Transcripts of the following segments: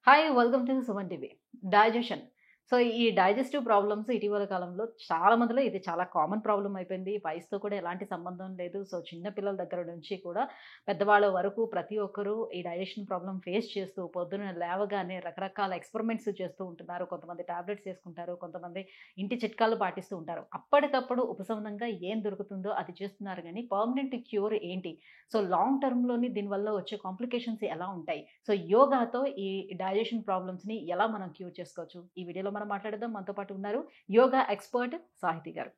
Hi welcome to Suman TV. Digestion. So, ఈ digestive problems ఇటీవల కాలంలో చాలా మందిలో ఇది చాలా కామన్ ప్రాబ్లమ్ అయిపోయింది. వయసుతో కూడా ఎలాంటి సంబంధం లేదు. సో, చిన్న పిల్లల దగ్గర నుంచి కూడా పెద్దవాళ్ళ వరకు ప్రతి ఒక్కరూ ఈ డైజెషన్ ప్రాబ్లమ్ ఫేస్ చేస్తూ పొద్దున లేవగానే రకరకాల ఎక్స్పెరిమెంట్స్ చేస్తూ ఉంటున్నారు. కొంతమంది టాబ్లెట్స్ చేసుకుంటారు. కొంతమంది ఇంటి చిట్కాలు పాటిస్తూ ఉంటారు. అప్పటికప్పుడు ఉపశమనంగా ఏం దొరుకుతుందో అది చేస్తున్నారు గానీ పర్మనెంట్ క్యూర్ ఏంటి? సో, లాంగ్ టర్మ్‌లోని దీనివల్ల వచ్చే కాంప్లికేషన్స్ ఎలా ఉంటాయి? సో, యోగాతో ఈ డైజెషన్ ప్రాబ్లమ్స్‌ని ఎలా మనం క్యూర్ చేసుకోవచ్చు? ఈ వీడియోలో మనం మాట్లాడదాం. మనతో పాటు ఉన్నారు యోగా ఎక్స్‌పర్ట్ సాహితి గారు.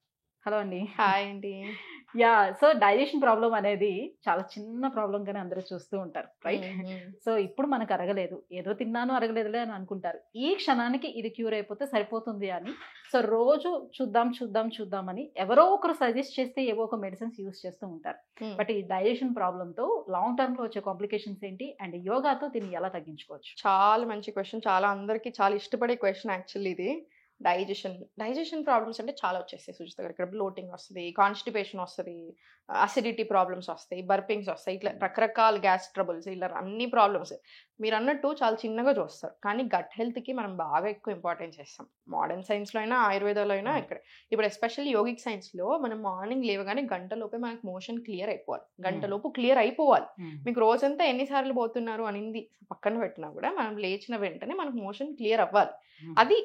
హలో అండి. హాయ్ అండి. సో, డైజెషన్ ప్రాబ్లమ్ అనేది చాలా చిన్న ప్రాబ్లమ్‌గానే అందరూ చూస్తూ ఉంటారు. రైట్? సో, ఇప్పుడు మనకు అరగలేదు. ఏదో తిన్నాను అరగలేదులే అని అనుకుంటారు. ఈ క్షణానికి ఇది క్యూర్ అయిపోతే సరిపోతుంది అని. సో, రోజు చూద్దామని ఎవరో ఒకరు సజెస్ట్ చేస్తే ఏవో ఒక మెడిసిన్స్ యూజ్ చేస్తూ ఉంటారు. బట్ ఈ డైజెషన్ ప్రాబ్లమ్‌తో లాంగ్ టర్మ్‌లో వచ్చే కాంప్లికేషన్స్ ఏంటి? అండ్ యోగాతో దీన్ని ఎలా తగ్గించుకోవచ్చు? చాలా మంచి క్వెషన్. చాలా అందరికి చాలా ఇష్టపడే క్వెషన్ యాక్చువల్లీ ఇది. డైజెషన్ ప్రాబ్లమ్స్ అంటే చాలా వచ్చేస్తాయి సుజిత గారు. ఇక్కడ బ్లోటింగ్ వస్తది, కాన్‌స్టిపేషన్ వస్తది, అసిడిటీ ప్రాబ్లమ్స్ వస్తాయి, బర్పింగ్స్ వస్తాయి. ఇట్లా రకరకాల గ్యాస్ ట్రబుల్స్ ఇలా అన్ని ప్రాబ్లమ్స్. మీరన్నట్టు చాలా చిన్నగా చూస్తారు. కానీ గట్ హెల్త్‌కి మనం బాగా ఎక్కువ ఇంపార్టెన్స్ ఇస్తాం. మోడర్న్ సైన్స్‌లో అయినా, ఆయుర్వేదాలో అయినా ఇక్కడ. ఇప్పుడు ఎస్పెషల్లీ యోగిక్ సైన్స్‌లో మనం మార్నింగ్ లేవగానే గంటలోపే మనకు మోషన్ క్లియర్ అయిపోవాలి. గంటలోపు క్లియర్ అయిపోవాలి. మీకు రోజంతా ఎన్ని సార్లు పోతున్నారు అనింది పక్కన పెట్టినా కూడా మనం లేచిన వెంటనే మనకు మోషన్ క్లియర్ అవ్వాలి. అది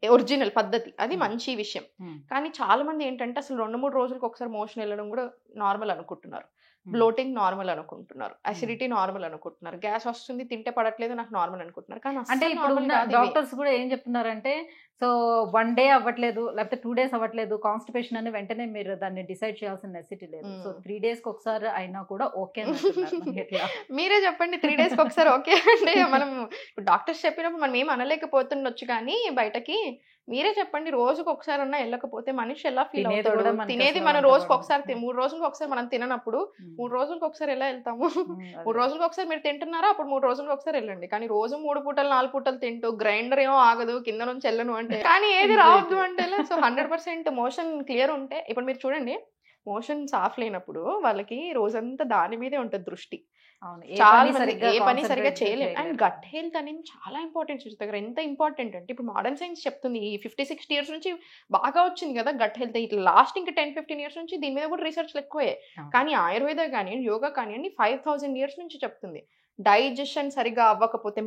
ఒరిజినల్ పద్ధతి. అది మంచి విషయం. కానీ చాలా మంది ఏంటంటే అసలు 2-3 రోజులకు ఒకసారి మోషన్ వెళ్ళడం కూడా నార్మల్ అనుకుంటున్నారు. బ్లోటింగ్ నార్మల్ అనుకుంటున్నారు. అసిడిటీ నార్మల్ అనుకుంటున్నారు. గ్యాస్ వస్తుంది తింటే పడట్లేదు నాకు నార్మల్ అనుకుంటున్నారు. కానీ అంటే ఇప్పుడు డాక్టర్స్ కూడా ఏం చెప్తున్నారంటే, సో 1 డే అవ్వట్లేదు, లేకపోతే 2 డేస్ అవ్వట్లేదు, కాన్‌స్టిపేషన్ అని వెంటనే మీరు దాన్ని డిసైడ్ చేయాల్సిన నెసెసిటీ లేదు. సో 3 డేస్‌కి ఒకసారి అయినా కూడా ఓకే అని అంటున్నారు. మీరే చెప్పండి 3 డేస్‌కి ఒకసారి ఓకే అంటే మనం డాక్టర్స్ చెప్పినప్పుడు మనం ఏం అనలేకపోతుండొచ్చు కానీ బయటకి మీరే చెప్పండి రోజుకి ఒకసారి అన్నా వెళ్ళకపోతే మనిషి ఎలా ఫీల్ అవుతాడు? తినేది మనం రోజుకి ఒకసారి 3 రోజులకు ఒకసారి మనం తిననప్పుడు 3 రోజులకు ఒకసారి ఎలా వెళ్తాము? 3 రోజులకు ఒకసారి మీరు తింటున్నారా? అప్పుడు 3 రోజులకు ఒకసారి వెళ్ళండి. కానీ రోజు 3 పూటలు 4 పూటలు తింటూ గ్రైండర్ ఏమో ఆగదు కింద నుంచి వెళ్ళను అంటే కానీ ఏది రావద్దు అంటే సో 100% మోషన్ క్లియర్ ఉంటే ఇప్పుడు మీరు చూడండి మోషన్ సాఫ్ లేనప్పుడు వాళ్ళకి రోజంతా దాని మీదే ఉంటుంది దృష్టి. చాలా మంది ఏ పని సరిగా చేయలేము. అండ్ గట్ హెల్త్ అనేది చాలా ఇంపార్టెంట్ సుజిత గారు. ఎంత ఇంపార్టెంట్ అంటే ఇప్పుడు మోడర్న్ సైన్స్ చెప్తుంది ఈ 50-60 ఇయర్స్ నుంచి బాగా వచ్చింది కదా గట్ హెల్త్. ఇట్లా లాస్ట్ ఇంకా 10-15 ఇయర్స్ నుంచి దీని మీద కూడా రీసెర్చ్లు ఎక్కువే. కానీ ఆయుర్వేద కానివ్వండి యోగా కానివ్వండి 5000 ఇయర్స్ నుంచి చెప్తుంది డైజెషన్ సరిగా అవ్వకపోతే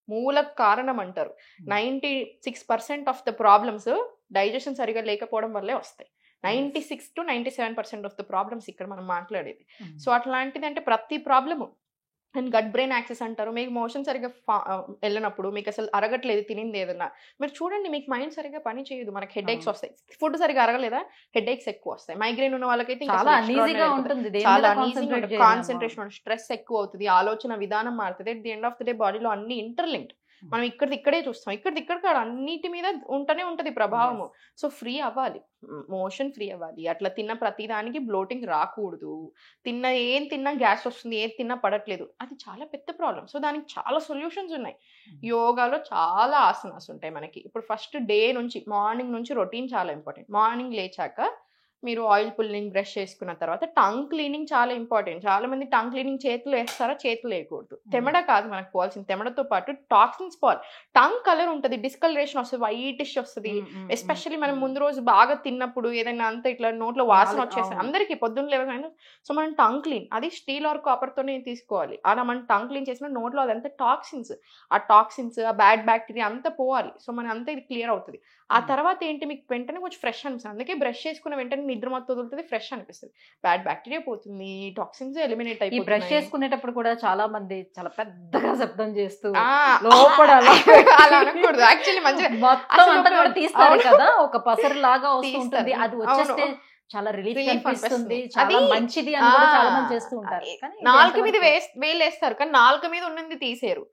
మూల కారణం అంటారు. 96% ఆఫ్ ద ప్రాబ్లమ్స్ డైజెషన్ సరిగా లేకపోవడం వల్లే వస్తాయి. 96-97% ఆఫ్ ద ప్రాబ్లమ్స్ ఇక్కడ మనం మాట్లాడేది. సో అట్లాంటిది అంటే ప్రతి problem and gut brain axis అంటారు. మీకు మోషన్ సరిగా వెళ్ళినప్పుడు మీకు అసలు అరగట్లేదు తినింది ఏదన్నా మీరు చూడండి మీకు మైండ్ సరిగా పని చేయదు. మనకి హెడేక్స్ వస్తాయి. ఫుడ్ సరిగా అరగలేదా హెడేక్స్ ఎక్కువ వస్తాయి. మైగ్రేన్ ఉన్న వాళ్ళకైతే చాలా అన్ఈజీగా ఉంటుంది. చాలా కాన్సన్ట్రేషన్ స్ట్రెస్ ఎక్కువ అవుతుంది. ఆలోచన విధానం మారుతుంది. At the end of the day బాడీలో అన్ని ఇంటర్లింక్డ్. మనం ఇక్కడే చూస్తాం. ఇక్కడికి అన్నిటి మీద ఉంటూనే ఉంటది ప్రభావము. సో ఫ్రీ అవ్వాలి, మోషన్ ఫ్రీ అవ్వాలి. అట్లా తిన్న ప్రతి దానికి బ్లోటింగ్ రాకూడదు. ఏం తిన్నా గ్యాస్ వస్తుంది, ఏది తిన్నా పడట్లేదు, అది చాలా పెద్ద ప్రాబ్లం. సో దానికి చాలా సొల్యూషన్స్ ఉన్నాయి. యోగాలో చాలా ఆసనాస్ ఉంటాయి మనకి. ఇప్పుడు ఫస్ట్ డే నుంచి మార్నింగ్ నుంచి రొటీన్ చాలా ఇంపార్టెంట్. మార్నింగ్ లేచాక మీరు ఆయిల్ పుల్లింగ్ బ్రష్ చేసుకున్న తర్వాత టంగ్ క్లీనింగ్ చాలా ఇంపార్టెంట్. చాలా మంది టంగ్ క్లీనింగ్ చేతులు వేస్తారా? చేతులు వేయకూడదు. తెమడ కాదు మనకు పోవాల్సింది. తెమడతో పాటు టాక్సిన్స్ పోవాలి. టంగ్ కలర్ ఉంటుంది, డిస్కలరేషన్ వస్తుంది, వైటిష్ వస్తుంది. ఎస్పెషల్లీ మనం ముందు రోజు బాగా తిన్నప్పుడు ఏదైనా అంతా ఇట్లా నోట్లో వాసన వచ్చేస్తుంది అందరికి పొద్దున్న లేవగానే. సో మనం టంగ్ క్లీన్ అది స్టీల్ ఆర్ కాపర్తోనే తీసుకోవాలి. అలా మనం టంగ్ క్లీన్ చేసిన నోట్లో అదంతా టాక్సిన్స్, ఆ బ్యాడ్ బ్యాక్టీరియా అంతా పోవాలి. సో మన అంతా ఇది క్లియర్ అవుతుంది. ఆ తర్వాత ఏంటి మీకు వెంటనే కొంచెం ఫ్రెష్ అనిపిస్తుంది. అందుకే బ్రష్ చేసుకున్న వెంటనే నిద్ర మొత్తం వదులుతుంది, ఫ్రెష్ అనిపిస్తుంది. బ్యాడ్ బ్యాక్టీరియా పోతుంది, టాక్సిన్స్ ఎలిమినేట్ అయిపోతుంది. బ్రష్ చేసుకునేటప్పుడు కూడా చాలా మంది చాలా పెద్దగా శబ్దం చేస్తూ అలా అనకూడదు. యాక్చువల్లీ మంచిగా తీస్తారు కదా, ఒక పసరు లాగా వస్తుంది. అది వచ్చేస్తే చాలా రిలీఫ్ అనిపిస్తుంది, చాలా మంచిది అని కూడా చాలా మంది చేస్తూ ఉంటారు. నాలుక మీద వేలేస్తారు కానీ నాలుక మీద ఉన్నది తీసేరు,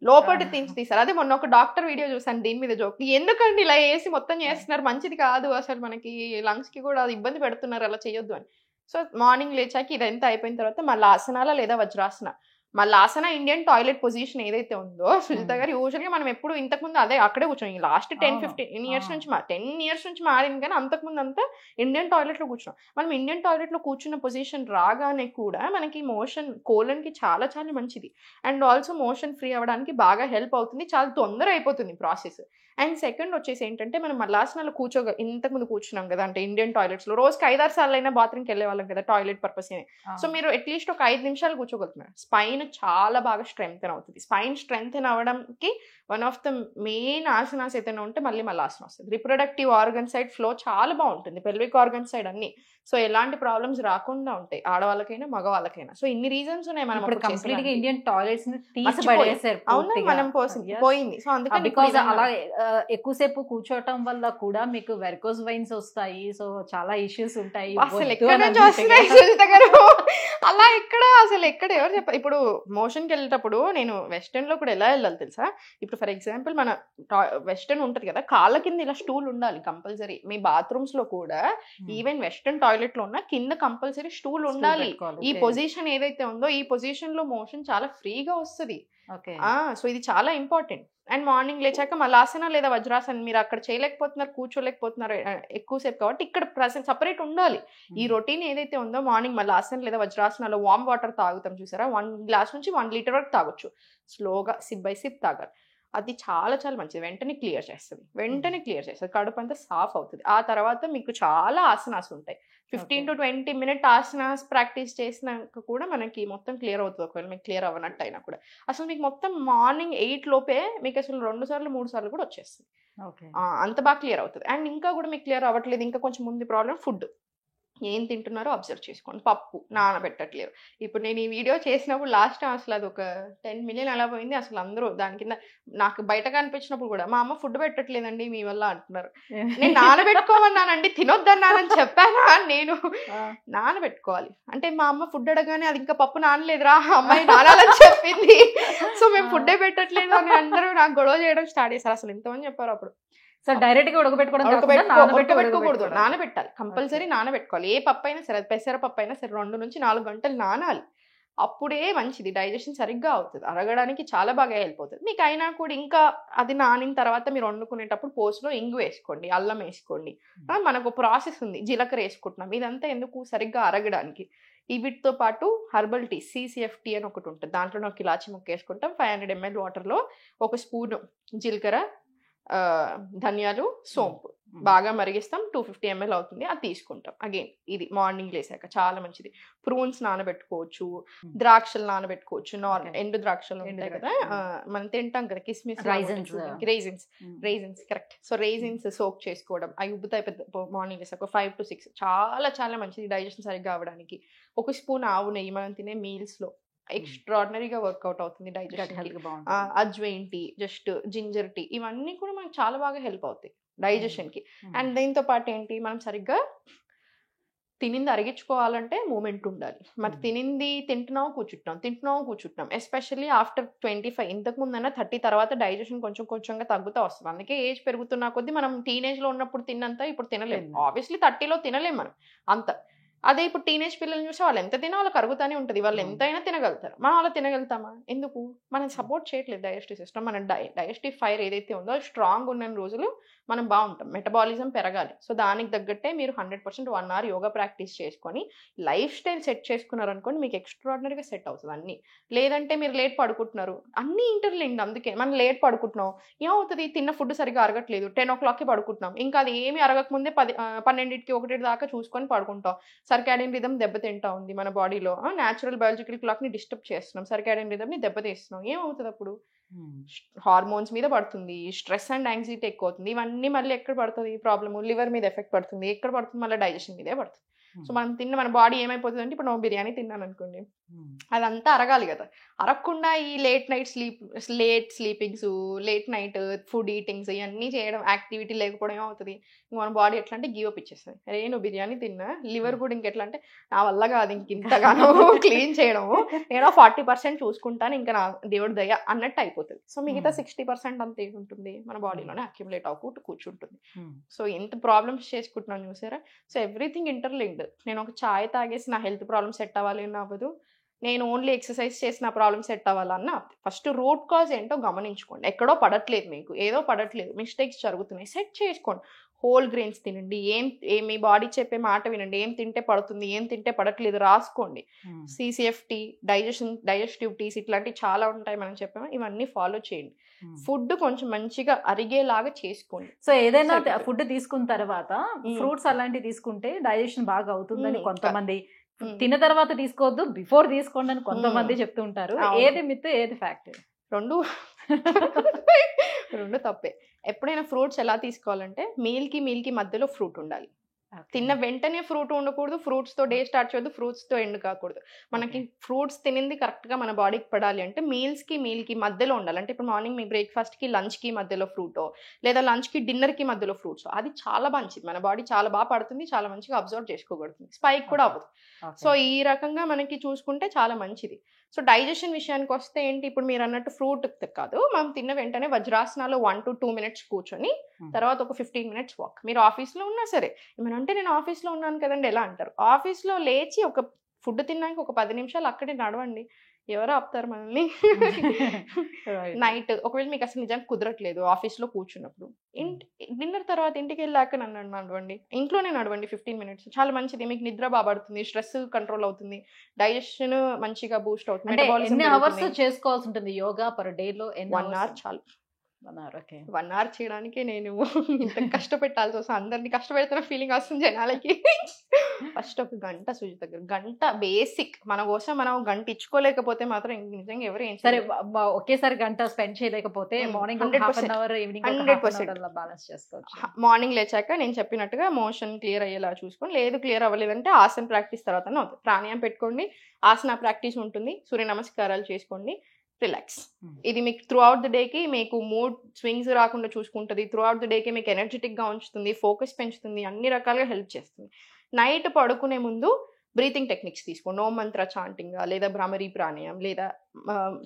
లోపటి తీస్తారు. అదే మొన్న ఒక డాక్టర్ వీడియో చూసాను దీని మీద జోక్. ఎందుకండి ఇలా వేసి మొత్తం చేస్తున్నారు, మంచిది కాదు, అసలు మనకి లంగ్స్ కి కూడా ఇబ్బంది పెడుతున్నారు, అలా చేయొద్దు అని. సో మార్నింగ్ లేచాక ఇదంతా అయిపోయిన తర్వాత మళ్ళీ ఆసనాల లేదా వజ్రాసన మళ్ళీ ఆసన ఇండియన్ టాయిలెట్ పొజిషన్ ఏదైతే ఉందో సుజిత గారు యూజువల్ గా మనం ఎప్పుడు ఇంతకుముందు అక్కడే కూర్చోం. లాస్ట్ 10-15 ఇయర్స్ నుంచి 10 years నుంచి మారింది, కానీ అంతకుముందు అంతా ఇండియన్ టాయిలెట్ లో కూర్చున్నాం. మనం ఇండియన్ టాయిలెట్ లో కూర్చున్న పొజిషన్ రాగానే కూడా మనకి మోషన్ కోలన్ కి చాలా చాలా మంచిది. అండ్ ఆల్సో మోషన్ ఫ్రీ అవ్వడానికి బాగా హెల్ప్ అవుతుంది, చాలా తొందర అయిపోతుంది ప్రాసెస్. అండ్ సెకండ్ వచ్చేసి ఏంటంటే మనం మల్లాసనాలు ఇంతకుముందు కూర్చున్నాం కదా, అంటే ఇండియన్ టాయిలెట్స్ లో రోజుకి 5-6 సార్లు అయినా బాత్రూమ్కి వెళ్ళే వాళ్ళం కదా టాయిలెట్ పర్పస్. సో మీరు అట్లీస్ట్ ఒక 5 నిమిషాలు కూర్చోగలుగుతున్నారు. స్పైన్ చాలా బాగా స్ట్రెంగ్తెన్ అవుతుంది. స్పైన్ స్ట్రెంగ్తెన్ అవ్వడానికి one of the main asanas ఏదైనా ఉంటే మల్లాసన వస్తుంది. రిప్రొడక్టివ్ ఆర్గన్ సైడ్ ఫ్లో చాలా బాగుంటుంది, పెల్విక్ ఆర్గన్ సైడ్ అన్ని. సో ఎలాంటి ప్రాబ్లమ్స్ రాకుండా ఉంటాయి ఆడవాళ్ళకైనా మగవాళ్ళకైనా. సో ఇన్ని రీజన్స్ ఉన్నాయి మనం కంప్లీట్ గా ఇండియన్ టాయిలెట్స్ అవునా మనం పోయింది. సో అందుకని బికాజ్ అలా ఎక్కువసేపు కూర్చోవటం వల్ల కూడా మీకు వెరికోస్ వెయిన్స్ వస్తాయి. సో చాలా ఇష్యూస్ ఉంటాయి. అలా ఎక్కడ ఎవరు చెప్పారు? ఇప్పుడు మోషన్ కి వెళ్ళేటప్పుడు నేను వెస్టర్న్ లో కూడా ఎలా వెళ్ళాలి తెలుసా? ఇప్పుడు ఫర్ ఎగ్జాంపుల్ మన వెస్టర్న్ ఉంటది కదా, కాళ్ళ కింద ఇలా స్టూల్ ఉండాలి కంపల్సరీ. మీ బాత్రూమ్స్ లో కూడా ఈవెన్ వెస్టర్న్ టాయిలెట్ లో ఉన్న కింద కంపల్సరీ స్టూల్ ఉండాలి. ఈ పొజిషన్ ఏదైతే ఉందో ఈ పొజిషన్ లో మోషన్ చాలా ఫ్రీగా వస్తుంది. సో ఇది చాలా ఇంపార్టెంట్. అండ్ మార్నింగ్ లేచాక మల్లాసన లేదా వజ్రాసన మీరు అక్కడ చేయలేకపోతున్నారు, కూర్చోలేకపోతున్నారు ఎక్కువసేపు, కాబట్టి ఇక్కడ సపరేట్ ఉండాలి. ఈ రొటీన్ ఏదైతే ఉందో మార్నింగ్ మల్లాసన లేదా వజ్రాసనలో వామ్ వాటర్ తాగుతాం చూసారా, 1 glass నుంచి 1 liter వరకు తాగొచ్చు. స్లోగా సిప్ బై సిప్ తాగాలి. అది చాలా చాలా మంచిది. వెంటనే క్లియర్ చేస్తుంది, కడుపు అంతా సాఫ్ అవుతుంది. ఆ తర్వాత మీకు చాలా ఆసనాస్ ఉంటాయి. 15 to 20 minutes ఆసనాస్ ప్రాక్టీస్ చేసినాక కూడా మనకి మొత్తం క్లియర్ అవుతుంది. ఒకవేళ మీకు క్లియర్ అవ్వనట్టు అయినా కూడా అసలు మీకు మొత్తం మార్నింగ్ 8 లోపే మీకు అసలు 2 సార్లు 3 సార్లు కూడా వచ్చేస్తుంది. అంత బాగా క్లియర్ అవుతుంది. అండ్ ఇంకా కూడా మీకు క్లియర్ అవ్వట్లేదు, ఇంకా కొంచెం ముందు ప్రాబ్లం ఫుడ్. ఏం తింటున్నారో అబ్జర్వ్ చేసుకోండి. పప్పు నానబెట్టట్లేరు. ఇప్పుడు నేను ఈ వీడియో చేసినప్పుడు లాస్ట్ అసలు అది ఒక 10 million అలా పోయింది. అసలు అందరూ దాని కింద నాకు బయట కనిపించినప్పుడు కూడా మా అమ్మ ఫుడ్ పెట్టట్లేదండి మీ వల్ల అంటున్నారు. నేను నానబెట్టుకోమన్నానండి, తినొద్దన్నానని చెప్పానా? నేను నానబెట్టుకోవాలి అంటే మా అమ్మ ఫుడ్ అడగానే అది ఇంకా పప్పు నానలేదురా అమ్మాయి నానాలని చెప్పింది, సో మేము ఫుడ్డే పెట్టట్లేదు అని అందరూ నాకు గొడవ చేయడం స్టార్ట్ చేశారు. అసలు ఎంతమంది చెప్పారు అప్పుడు. సో డైరెక్ట్ గా ఉడకబెట్టుకోకూడదు, నానబెట్టాలి. కంపల్సరీ నానబెట్టుకోవాలి. ఏ పప్పు అయినా సరే, పెసర పప్పు అయినా సరే 2 నుంచి 4 గంటలు నానాలి. అప్పుడే మంచిది, డైజెషన్ సరిగ్గా అవుతుంది, అరగడానికి చాలా బాగా హెల్ప్ అవుతుంది. మీకు అయినా కూడా ఇంకా అది నానిన తర్వాత మీరు వండుకునేటప్పుడు పోస్ట్లో ఇంగు వేసుకోండి, అల్లం వేసుకోండి. మనకు ప్రాసెస్ ఉంది, జీలకర్ర వేసుకుంటున్నాం. ఇదంతా ఎందుకు? సరిగ్గా అరగడానికి. వీటితో పాటు హర్బల్ టీ, CCFT అని ఒకటి ఉంటుంది, దాంట్లో ఒక ఇలాచి ముక్క వేసుకుంటాం. 500 ml వాటర్లో 1 స్పూన్ జీలకర్ర, ధనియాలు, సోంపు బాగా మరిగిస్తాం. 250 ml అవుతుంది, అది తీసుకుంటాం. అగైన్ ఇది మార్నింగ్ లేసాక చాలా మంచిది. ప్రూన్స్ నానబెట్టుకోవచ్చు, ద్రాక్షలు నానబెట్టుకోవచ్చు. ఎండు ద్రాక్షలు ఉంటాయి కదా మనం తింటాం కదా, కిస్మిస్, raisins correct. So raisins soak చేసుకోవడం, అవి ఉబ్బుతాయి పెద్ద మార్నింగ్ లేసాక 5 to 6. చాలా చాలా మంచిది డైజెషన్ సరిగ్గా అవ్వడానికి. 1 స్పూన్ ఆవు నెయ్యి మనం తినే మీల్స్ లో ఎక్స్ట్రాడినరీగా వర్కౌట్ అవుతుంది digestion. Ajwain tea, just ginger tea, ఇవన్నీ కూడా మనకు చాలా బాగా హెల్ప్ అవుతాయి డైజెషన్ కి. అండ్ దీంతో పాటు ఏంటి, మనం సరిగ్గా తినింది అరిగించుకోవాలంటే మూమెంట్ ఉండాలి. మరి తింటున్నావు కూర్చుంటున్నాం ఎస్పెషల్లీ ఆఫ్టర్ 25. ఇంతకు ముందన్నా 30 తర్వాత డైజెషన్ కొంచెం కొంచెంగా తగ్గుతూ వస్తుంది. అందుకే ఏజ్ పెరుగుతున్న కొద్దీ మనం టీనేజ్ లో ఉన్నప్పుడు తిన్నంత ఇప్పుడు తినలేము. ఆబ్వియస్లీ 30లో తినలేము మనం అంత. అదే ఇప్పుడు టీనేజ్ పిల్లల్ని చూసి వాళ్ళు ఎంత తినా వాళ్ళకి అరుగుతానే ఉంటుంది, వాళ్ళు ఎంతైనా తినగలుగుతారు. మనం అలా తినగలుగుతామా? ఎందుకు? మనం సపోర్ట్ చేయట్లేదు డైజెస్టివ్ సిస్టమ్. మన డైజెస్టివ్ ఫైర్ ఏదైతే ఉందో స్ట్రాంగ్ ఉన్న రోజులు మనం బాగుంటాం, మెటబాలిజం పెరగాలి. సో దానికి తగ్గట్టే మీరు 100% 1 hour యోగా ప్రాక్టీస్ చేసుకొని లైఫ్ స్టైల్ సెట్ చేసుకున్నారనుకోండి, మీకు ఎక్స్ట్రాడినరీగా సెట్ అవుతుంది అన్ని. లేదంటే మీరు లేట్ పడుకుంటున్నారు, అన్ని ఇంటర్లింక్డ్. అందుకే మనం లేట్ పడుకుంటున్నాం, ఏమవుతుంది? తిన్న ఫుడ్ సరిగ్గా అరగట్లేదు, 10 o'clockకి పడుకుంటున్నాం, ఇంకా అది ఏమి అరగకముందే 12కి 1 దాకా చూసుకొని పడుకుంటాం. సర్కాడియన్ రిథమ్ దెబ్బతింటా ఉంది మన బాడీలో. న్యాచురల్ బయాలజికల్ క్లాక్ ని డిస్టర్బ్ చేస్తున్నాం, సర్కాడియన్ రిథమ్ ని దెబ్బతీస్తున్నాం. ఏమవుతుంది అప్పుడు? హార్మోన్స్ మీద పడుతుంది, స్ట్రెస్ అండ్ యాంగ్జైటీ ఎక్కువ అవుతుంది. ఇవన్నీ మళ్ళీ ఎక్కడ పడుతుంది ప్రాబ్లమ్? లివర్ మీద ఎఫెక్ట్ పడుతుంది. ఎక్కడ పడుతుంది? మళ్ళీ డైజెషన్ మీదే పడుతుంది. సో మనం మన బాడీ ఏమైపోతుంది అంటే, ఇప్పుడు నేను బిర్యానీ తిన్నాను అనుకోండి, అదంతా అరగాలి కదా. అరగకుండా ఈ late sleepings, late night food eatings ఇవన్నీ చేయడం, యాక్టివిటీ లేకపోవడం ఏమవుతుంది? మన బాడీ ఎట్లా అంటే గివ్ అప్ ఇచ్చేస్తుంది. అరే నువ్వు బిర్యానీ తిన్నా, లివర్ కూడా ఇంకెట్లా అంటే నా వల్ల కాదు ఇంతగానో క్లీన్ చేయడము, నేను 40% చూసుకుంటాను, ఇంకా నా దేవుడి దయ అన్నట్టు అయిపోతుంది. సో మిగతా 60% అంత ఏముంటుంది మన బాడీలోనే అక్యుములేట్ అవ్వకుండా కూర్చుంటుంది. సో ఎంత ప్రాబ్లమ్స్ చేసుకుంటున్నాను చూసారా. So everything interlinked. నేను ఒక చాయ్ తాగేసి నా హెల్త్ ప్రాబ్లమ్ సెట్ అవ్వాలి అని అవ్వదు, నేను ఓన్లీ ఎక్సర్సైజ్ చేసి నా ప్రాబ్లమ్ సెట్ అవ్వాలన్నా ఫస్ట్ రూట్ కాజ్ ఏంటో గమనించుకోండి. ఎక్కడో పడట్లేదు, మీకు ఏదో పడట్లేదు, మిస్టేక్స్ జరుగుతున్నాయి, సెట్ చేసుకోండి. హోల్ గ్రెయిన్స్ తినండి, మీ బాడీ చెప్పే మాట వినండి, ఏం తింటే పడుతుంది, ఏం తింటే పడట్లేదు రాసుకోండి. CCFT, డైజెస్టివ్ టీస్ ఇట్లాంటివి చాలా ఉంటాయి మనం చెప్పాము, ఇవన్నీ ఫాలో చేయండి. ఫుడ్ కొంచెం మంచిగా అరిగేలాగా చేసుకోండి. సో ఏదైనా ఫుడ్ తీసుకున్న తర్వాత ఫ్రూట్స్ అలాంటివి తీసుకుంటే డైజెషన్ బాగా అవుతుందని కొంతమంది, తిన్న తర్వాత తీసుకోవద్దు బిఫోర్ తీసుకోండి అని కొంతమంది చెప్తూ ఉంటారు. ఏది మిత్, ఏది ఫ్యాక్ట్? రెండు తప్పే. ఎప్పుడైనా ఫ్రూట్స్ ఎలా తీసుకోవాలంటే మీల్కి మధ్యలో ఫ్రూట్ ఉండాలి. తిన్న వెంటనే ఫ్రూట్ ఉండకూడదు, ఫ్రూట్స్ తో డే స్టార్ట్ చేయొద్దు, ఫ్రూట్స్ తో ఎండ్ కాకూడదు. మనకి ఫ్రూట్స్ తినింది కరెక్ట్ గా మన బాడీకి పడాలి అంటే మీల్కి మధ్యలో ఉండాలి. అంటే ఇప్పుడు మార్నింగ్ మీ బ్రేక్ఫాస్ట్ కి లంచ్ కి మధ్యలో ఫ్రూటో, లేదా లంచ్ కి డిన్నర్ కి మధ్యలో ఫ్రూట్స్, అది చాలా మంచిది. మన బాడీ చాలా బాగా పడుతుంది, చాలా మంచిగా అబ్జర్వ్ చేసుకోగలుగుతుంది, స్పైక్ కూడా అవ్వదు. సో ఈ రకంగా మనకి చూసుకుంటే చాలా మంచిది. సో డైజెషన్ విషయానికి వస్తే ఏంటి, ఇప్పుడు మీరు అన్నట్టు ఫ్రూట్ కాదు, మనం తిన్న వెంటనే వజ్రాసనాలో 1 to 2 minutes కూర్చొని తర్వాత ఒక 15 minutes వాక్. మీరు ఆఫీస్లో ఉన్నా సరే, ఏమనంటే నేను ఆఫీస్లో ఉన్నాను కదండి ఎలా అంటారు, ఆఫీస్లో లేచి ఒక ఫుడ్ తిన్నాక ఒక 10 నిమిషాలు అక్కడే నడవండి, ఎవరో ఆపుతారు మనల్ని. నైట్ ఒకవేళ మీకు అసలు నిజంగా కుదరట్లేదు ఆఫీస్లో కూర్చున్నప్పుడు, డిన్నర్ తర్వాత ఇంటికి వెళ్ళాక నన్ను నడవండి, ఇంట్లోనే నడవండి 15 minutes, చాలా మంచిది. మీకు నిద్ర బాగా పడుతుంది, స్ట్రెస్ కంట్రోల్ అవుతుంది, డైజెషన్ మంచిగా బూస్ట్ అవుతుంది. ఎన్ని అవర్స్ చేసుకోవాల్సి ఉంటుంది యోగా పర్ డే లో? 1 hour చాలు. 1 hour చేయడానికి నేను ఇంత కష్టపెట్టాల్సి వస్తుంది, అందరినీ కష్టపెడుతున్న ఫీలింగ్ వస్తుంది జనాలకి. ఫస్ట్ ఒక గంట సుజిత గారు, గంట బేసిక్ మన కోసం మనం గంట ఇచ్చుకోలేకపోతే మాత్రం నిజంగా ఎవరు ఏం సరే, ఒకేసారి గంట స్పెండ్ చేయలేకపోతే మార్నింగ్ 1/2 ఈవినింగ్ 100% బ్యాలెన్స్ చేసుకోవచ్చు. మార్నింగ్ లేచాక నేను చెప్పినట్టుగా మోషన్ క్లియర్ అయ్యేలా చూసుకోండి, లేదు క్లియర్ అవ్వలేదంటే ఆసన ప్రాక్టీస్ తర్వాత అవుతుంది. ప్రాణాయామం పెట్టుకోండి, ఆసన ప్రాక్టీస్ ఉంటుంది, సూర్య నమస్కారాలు చేసుకోండి, రిలాక్స్. ఇది మీకు త్రూ అవుట్ ద డేకి మీకు మూడ్ స్వింగ్స్ రాకుండా చూసుకుంటుంది, త్రూ అవుట్ ద డేకి మీకు ఎనర్జెటిక్గా ఉంచుతుంది, ఫోకస్ పెంచుతుంది, అన్ని రకాలుగా హెల్ప్ చేస్తుంది. నైట్ పడుకునే ముందు బ్రీతింగ్ టెక్నిక్స్ తీసుకోండి, ఓం మంత్ర చాంటింగ్ లేదా భ్రామరీ ప్రాణాయామం, లేదా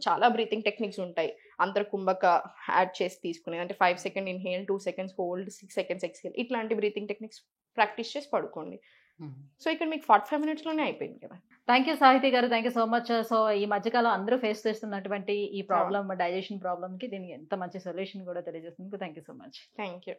చాలా బ్రీతింగ్ టెక్నిక్స్ ఉంటాయి, అంతర్కుంభక యాడ్ చేసి తీసుకునేది, అంటే 5 seconds inhale, 2 seconds hold, 6 seconds exhale, ఇట్లాంటి బ్రీతింగ్ టెక్నిక్స్ ప్రాక్టీస్ చేసి పడుకోండి. సో ఇక్కడ మీకు 45 minutes లోనే అయిపోయింది కదా. థ్యాంక్ యూ సాహితి గారు, thank you so much. So ఈ మధ్యకాలం అందరూ ఫేస్ చేస్తున్నటువంటి ఈ ప్రాబ్లమ్, డైజెషన్ ప్రాబ్లమ్కి దీనికి ఎంత మంచి సొల్యూషన్ కూడా తెలియజేస్తుంది. Thank you so much. Thank you.